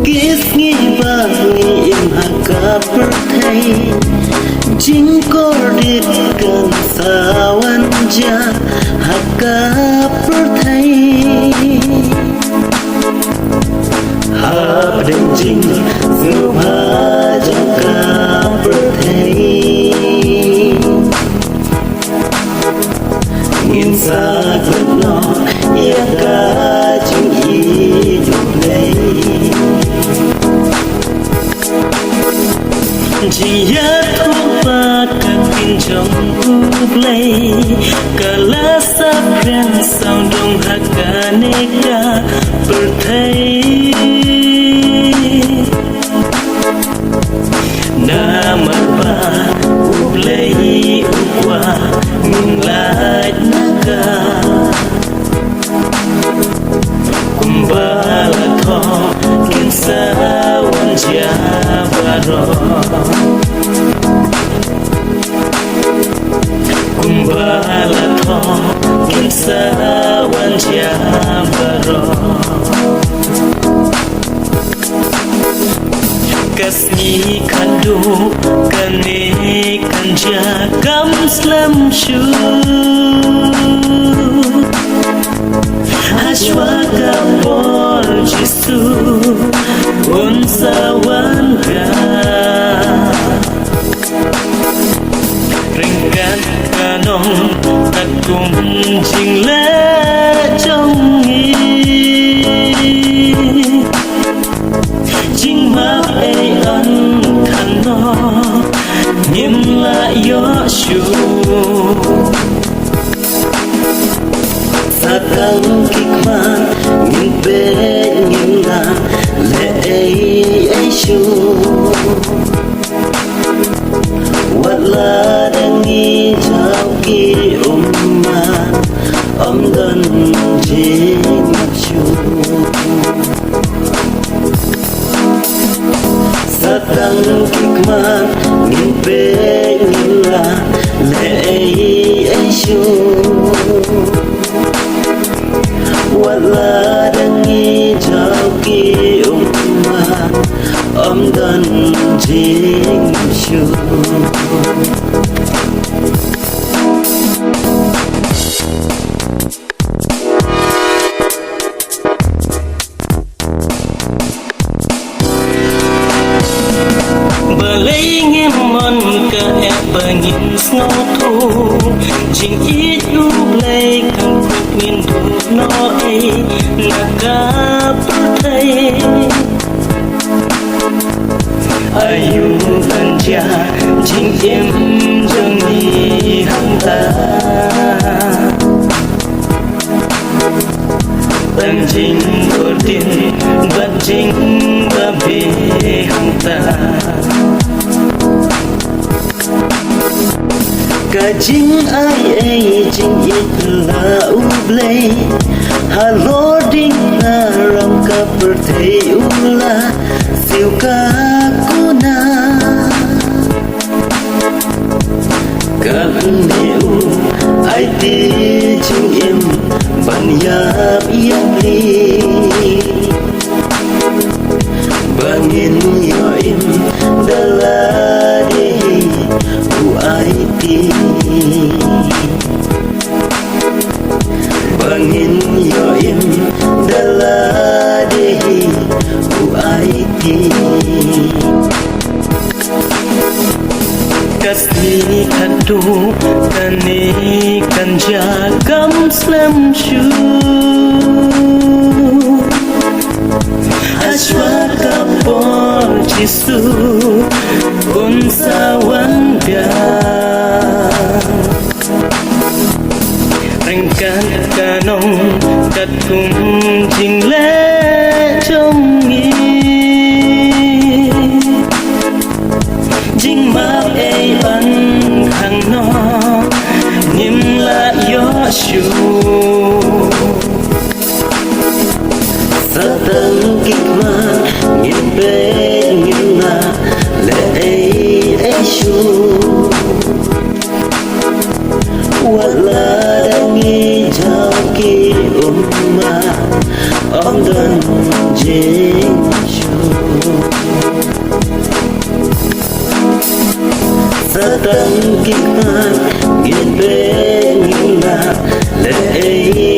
Kisngi bagi im haka pertai Jingkor ditkan sawan ja haka pertai Hab dan jing subha jangka pertai Ngin sa no ya ka jing hidup lay Jia thu ba các tin trong úp lấy cả lá sáp ren sao đông hạ cả nega berthai nama ba úp lấy úp qua ngừng lại naga kumbala tho kinsa wanja baro kumbala tho kinsa wanja baro kasni khandu kane kanja kam slam shu Ashwaga por Jisu unsawan ka ringkat kanong takum jing le trong nghi jing ma ai an khan no nim la yo shu Sakang kikman ngin pe ngin la le ai shu Wala dangi chao ki umma dan ji shu Sakang kikman ngin pe ngin la le ai shu Wala dangi chao ki umma dan jing shu Balay ngimon ka e pangin snow tu jing it ublay kang ngin tu no ai nagapatay ayu kanja jing em jang ni hanta Bang jing bordin bat jing babe hanta Ka jing ai jing it la ublay halording na ram ka perthai ula siu ka kuna ka neu ai ti jing em ban yap li bangin yo im dalade u ai ti bangin yo im dalade u ai ti kasni khandu kane kanja kam slam shu Ashwaga por Jisu unsawan dia ringkat kanong katum jing le trong nghi jing ma ai ban hang no nim la yo shu Satang kikman ngin pe ngin la le ai shu ôm đơn dễ sa tăng kinh an yên bế những là lệ ấy